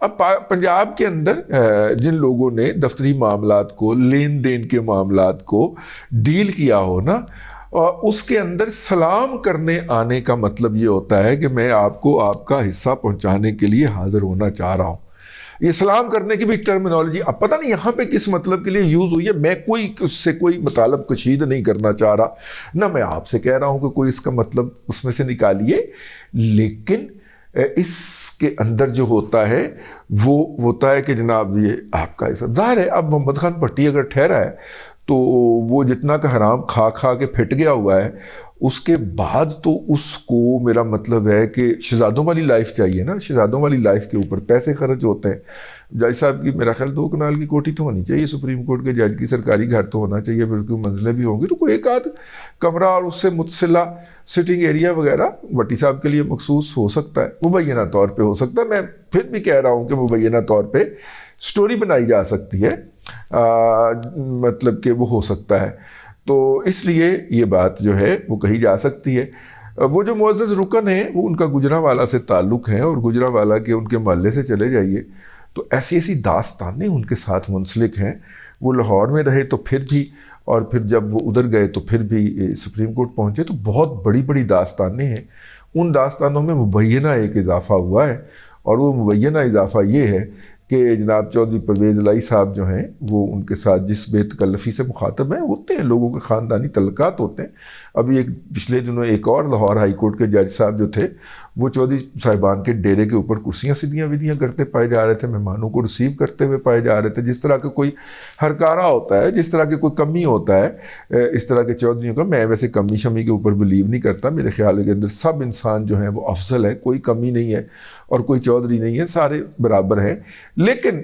اب پنجاب کے اندر جن لوگوں نے دفتری معاملات کو، لین دین کے معاملات کو ڈیل کیا ہو نا، اس کے اندر سلام کرنے آنے کا مطلب یہ ہوتا ہے کہ میں آپ کو آپ کا حصہ پہنچانے کے لیے حاضر ہونا چاہ رہا ہوں. یہ سلام کرنے کی بھی ٹرمینالوجی اب پتہ نہیں یہاں پہ کس مطلب کے لیے یوز ہوئی ہے. میں اس سے کوئی مطالب کشید نہیں کرنا چاہ رہا، نہ میں آپ سے کہہ رہا ہوں کہ کوئی اس کا مطلب اس میں سے نکالیے، لیکن اس کے اندر جو ہوتا ہے وہ ہوتا ہے کہ جناب یہ آپ کا حصہ. ظاہر ہے اب محمد خان بھٹی اگر ٹھہرا ہے تو وہ جتنا کا حرام کھا کھا کے پھٹ گیا ہوا ہے، اس کے بعد تو اس کو میرا مطلب ہے کہ شہزادوں والی لائف چاہیے نا. شہزادوں والی لائف کے اوپر پیسے خرچ ہوتے ہیں. جج صاحب کی میرا خیال 2 کنال کی کوٹھی تو ہونی چاہیے، سپریم کورٹ کے جج کی سرکاری گھر تو ہونا چاہیے، پھر کوئی منزلیں بھی ہوں گی تو کوئی ایک آدھ کمرہ اور اس سے متصلہ سٹنگ ایریا وغیرہ بھٹی صاحب کے لیے مخصوص ہو سکتا ہے، مبینہ طور پہ ہو سکتا ہے. میں پھر بھی کہہ رہا ہوں کہ مبینہ طور پہ سٹوری بنائی جا سکتی ہے، مطلب کہ وہ ہو سکتا ہے. تو اس لیے یہ بات جو ہے وہ کہی جا سکتی ہے. وہ جو معزز رکن ہیں وہ ان کا گجرانوالہ سے تعلق ہے، اور گجرانوالہ کے ان کے محلے سے چلے جائیے تو ایسی ایسی داستانیں ان کے ساتھ منسلک ہیں. وہ لاہور میں رہے تو پھر بھی، اور پھر جب وہ ادھر گئے تو پھر بھی سپریم کورٹ پہنچے تو بہت بڑی بڑی داستانیں ہیں. ان داستانوں میں مبینہ ایک اضافہ ہوا ہے، اور وہ مبینہ اضافہ یہ ہے کہ جناب چودھری پرویز الہی صاحب جو ہیں وہ ان کے ساتھ جس بے تکلفی سے مخاطب ہیں، ہوتے ہیں لوگوں کے خاندانی تعلقات ہوتے ہیں. ابھی پچھلے دنوں ایک اور لاہور ہائی کورٹ کے جج صاحب جو تھے وہ چودھری صاحبان کے ڈیرے کے اوپر کرسیاں سیدھیاں ودیاں کرتے پائے جا رہے تھے، مہمانوں کو ریسیو کرتے ہوئے پائے جا رہے تھے. جس طرح کا کوئی ہرکارہ ہوتا ہے، جس طرح کی کوئی کمی ہوتا ہے اس طرح کے چودھریوں کا. میں ویسے کمی شمی کے اوپر بلیو نہیں کرتا، میرے خیال کے اندر سب انسان جو ہیں وہ افضل ہیں، کوئی کمی نہیں ہے اور کوئی چودھری نہیں ہے، سارے برابر ہیں. لیکن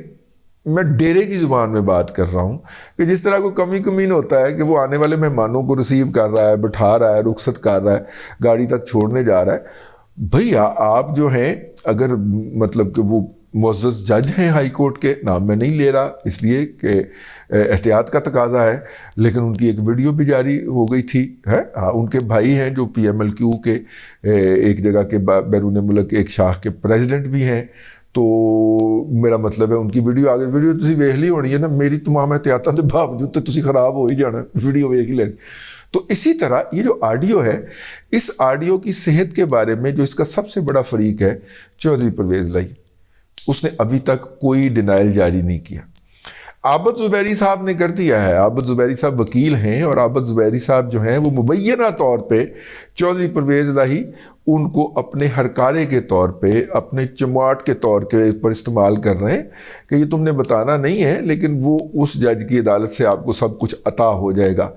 میں ڈیرے کی زبان میں بات کر رہا ہوں کہ جس طرح کوئی کمی کمین ہوتا ہے کہ وہ آنے والے مہمانوں کو ریسیو کر رہا ہے، بٹھا رہا ہے، رخصت کر رہا ہے، گاڑی تک چھوڑنے جا رہا ہے. بھیا آپ جو ہیں اگر مطلب کہ وہ معزز جج ہیں ہائی کورٹ کے، نام میں نہیں لے رہا اس لیے کہ احتیاط کا تقاضا ہے، لیکن ان کی ایک ویڈیو بھی جاری ہو گئی تھی. ان کے بھائی ہیں جو پی ایم ایل کیو کے ایک جگہ کے بیرون ملک ایک شاخ کے پریزیڈنٹ بھی ہیں. تو میرا مطلب ہے ان کی ویڈیو آگے ویڈیو تسی ویکھ لی ہونی ہے نا، میری تمام احتیاطاں دے باوجود تے تسی خراب ہو ہی جانا، ویڈیو ویکھ ہی لینی. تو اسی طرح یہ جو آڈیو ہے، اس آڈیو کی صحت کے بارے میں جو اس کا سب سے بڑا فریق ہے چودھری پرویز الہی، اس نے ابھی تک کوئی ڈینائل جاری نہیں کیا. عابد زبیری صاحب نے کر دیا ہے. عابد زبیری صاحب وکیل ہیں، اور عابد زبیری صاحب جو ہیں وہ مبینہ طور پہ چودھری پرویز الہی ان کو اپنے ہرکارے کے طور پہ، اپنے چماٹ کے طور کے پر استعمال کر رہے ہیں کہ یہ تم نے بتانا نہیں ہے، لیکن وہ اس جج کی عدالت سے آپ کو سب کچھ عطا ہو جائے گا.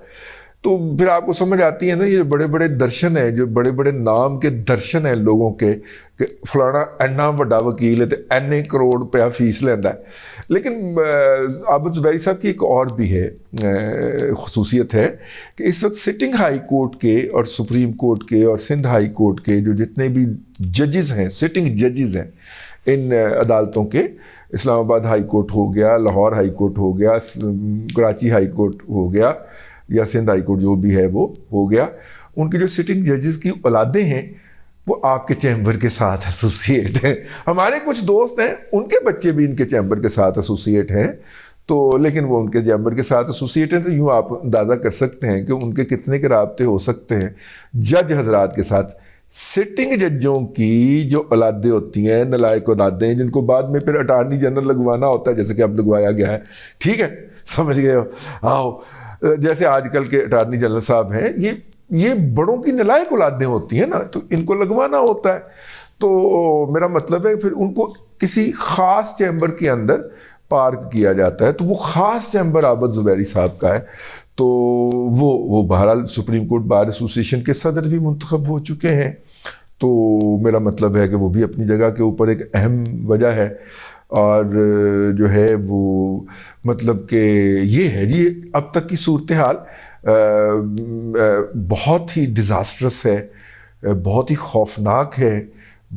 تو پھر آپ کو سمجھ آتی ہے نا، یہ جو بڑے بڑے درشن ہیں، جو بڑے بڑے نام کے درشن ہیں لوگوں کے کہ فلانا اینا وڈا وکیل ہے تو اینے کروڑ روپیہ فیس لینا ہے. لیکن عابد زبیری صاحب کی ایک اور بھی ہے خصوصیت ہے کہ اس وقت سٹنگ ہائی کورٹ کے اور سپریم کورٹ کے اور سندھ ہائی کورٹ کے جو جتنے بھی ججز ہیں، سٹنگ ججز ہیں ان عدالتوں کے، اسلام آباد ہائی کورٹ ہو گیا، لاہور ہائی کورٹ ہو گیا، کراچی ہائی کورٹ ہو گیا، یا سندھ ہائی کورٹ جو بھی ہے وہ ہو گیا، ان کی جو سٹنگ ججز کی اولادیں ہیں وہ آپ کے چیمبر کے ساتھ ایسوسیٹ ہیں. ہمارے کچھ دوست ہیں ان کے بچے بھی ان کے چیمبر کے ساتھ ایسوسیٹ ہیں. تو لیکن وہ ان کے چیمبر کے ساتھ ایسوسیٹ ہیں، تو یوں آپ اندازہ کر سکتے ہیں کہ ان کے کتنے کے رابطے ہو سکتے ہیں جج حضرات کے ساتھ. سٹنگ ججوں کی جو اولادیں ہوتی ہیں، نالائق اولادیں، جن کو بعد میں پھر اٹارنی جنرل لگوانا ہوتا ہے، جیسے کہ اب لگوایا گیا ہے، ٹھیک ہے، سمجھ گئے ہو. آؤ جیسے آج کل کے اٹارنی جنرل صاحب ہیں، یہ بڑوں کی نالائق اولادیں ہوتی ہیں نا، تو ان کو لگوانا ہوتا ہے. تو میرا مطلب ہے پھر ان کو کسی خاص چیمبر کے اندر پارک کیا جاتا ہے. تو وہ خاص چیمبر عابد زبیری صاحب کا ہے. تو وہ بہرحال سپریم کورٹ بار ایسوسی ایشن کے صدر بھی منتخب ہو چکے ہیں. تو میرا مطلب ہے کہ وہ بھی اپنی جگہ کے اوپر ایک اہم وجہ ہے. اور جو ہے وہ مطلب کہ یہ ہے جی اب تک کی صورتحال بہت ہی ڈیزاسٹرس ہے، بہت ہی خوفناک ہے،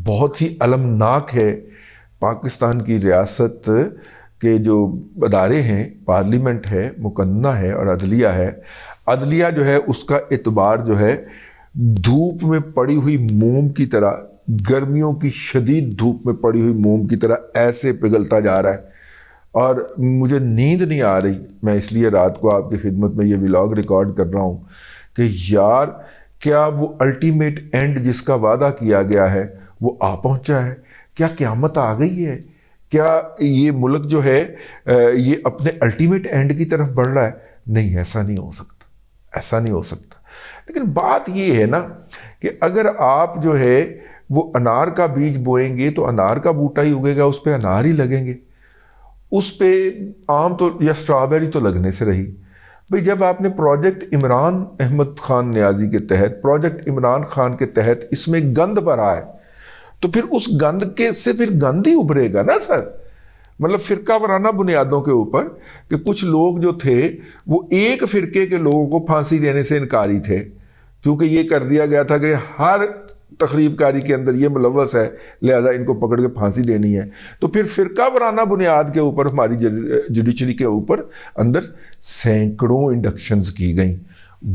بہت ہی المناک ہے. پاکستان کی ریاست کے جو ادارے ہیں، پارلیمنٹ ہے، مقننہ ہے اور عدلیہ ہے. عدلیہ جو ہے اس کا اعتبار جو ہے دھوپ میں پڑی ہوئی موم کی طرح، گرمیوں کی شدید دھوپ میں پڑی ہوئی موم کی طرح ایسے پگھلتا جا رہا ہے، اور مجھے نیند نہیں آ رہی. میں اس لیے رات کو آپ کی خدمت میں یہ ولاگ ریکارڈ کر رہا ہوں کہ یار کیا وہ الٹیمیٹ اینڈ جس کا وعدہ کیا گیا ہے وہ آ پہنچا ہے؟ کیا قیامت آ گئی ہے؟ کیا یہ ملک جو ہے یہ اپنے الٹیمیٹ اینڈ کی طرف بڑھ رہا ہے؟ نہیں، ایسا نہیں ہو سکتا، ایسا نہیں ہو سکتا. لیکن بات یہ ہے نا کہ اگر آپ جو ہے وہ انار کا بیج بوئیں گے تو انار کا بوٹا ہی اگے گا، اس پہ انار ہی لگیں گے. اس پہ آم تو یا اسٹرابیری تو لگنے سے رہی. بھئی جب آپ نے پروجیکٹ عمران احمد خان نیازی کے تحت، پروجیکٹ عمران خان کے تحت اس میں گند بھرا ہے، تو پھر اس گند کے سے پھر گند ہی ابھرے گا نا سر. مطلب فرقہ وارانہ بنیادوں کے اوپر کہ کچھ لوگ جو تھے وہ ایک فرقے کے لوگوں کو پھانسی دینے سے انکاری تھے، کیونکہ یہ کر دیا گیا تھا کہ ہر تخریب کاری کے اندر یہ ملوث ہے، لہذا ان کو پکڑ کے پھانسی دینی ہے. تو پھر فرقہ وارانہ بنیاد کے اوپر ہماری جوڈیشری کے اوپر اندر سینکڑوں انڈکشنز کی گئیں.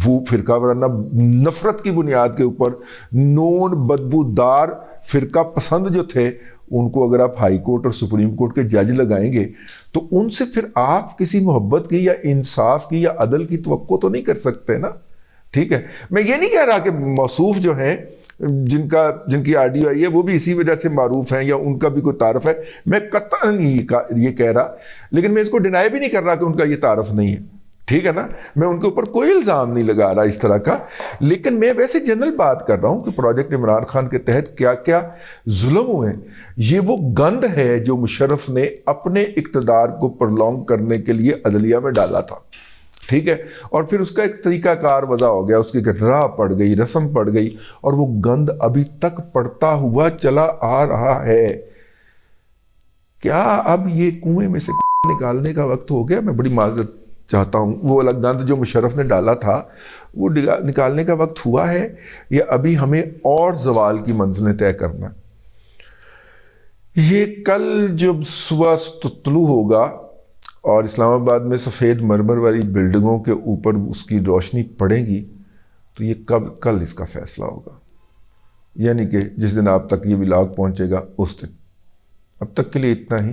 وہ فرقہ وارانہ نفرت کی بنیاد کے اوپر نون بدبودار فرقہ پسند جو تھے، ان کو اگر آپ ہائی کورٹ اور سپریم کورٹ کے جج لگائیں گے تو ان سے پھر آپ کسی محبت کی یا انصاف کی یا عدل کی توقع تو نہیں کر سکتے نا. ٹھیک ہے، میں یہ نہیں کہہ رہا کہ موصوف جو ہیں جن کی آڈیو آئی ہے وہ بھی اسی وجہ سے معروف ہیں یا ان کا بھی کوئی تعارف ہے، میں قطعاً یہ کہہ رہا، لیکن میں اس کو ڈینائی بھی نہیں کر رہا کہ ان کا یہ تعارف نہیں ہے. ٹھیک ہے نا، میں ان کے اوپر کوئی الزام نہیں لگا رہا اس طرح کا، لیکن میں ویسے جنرل بات کر رہا ہوں کہ پروجیکٹ عمران خان کے تحت کیا کیا ظلم ہوئے. یہ وہ گند ہے جو مشرف نے اپنے اقتدار کو پرلونگ کرنے کے لیے عدلیہ میں ڈالا تھا. ٹھیک ہے، اور پھر اس کا ایک طریقہ کار وضع ہو گیا، اس کی راہ پڑ گئی، رسم پڑ گئی، اور وہ گند ابھی تک پڑتا ہوا چلا آ رہا ہے. کیا اب یہ کنویں میں سے نکالنے کا وقت ہو گیا؟ میں بڑی معذرت چاہتا ہوں، وہ الگ گند جو مشرف نے ڈالا تھا وہ نکالنے کا وقت ہوا ہے، یا ابھی ہمیں اور زوال کی منزلیں طے کرنا؟ یہ کل جب صبح طلوع ہوگا اور اسلام آباد میں سفید مرمر والی بلڈنگوں کے اوپر اس کی روشنی پڑے گی تو یہ کل اس کا فیصلہ ہوگا، یعنی کہ جس دن آپ تک یہ ولاگ پہنچے گا اس دن. اب تک کے لیے اتنا ہی،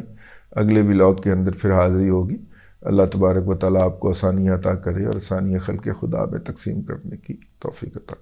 اگلے ولاگ کے اندر پھر حاضری ہوگی. اللہ تبارک و تعالیٰ آپ کو آسانیاں عطا کرے اور آسانیاں خلق خدا میں تقسیم کرنے کی توفیق عطا کرے.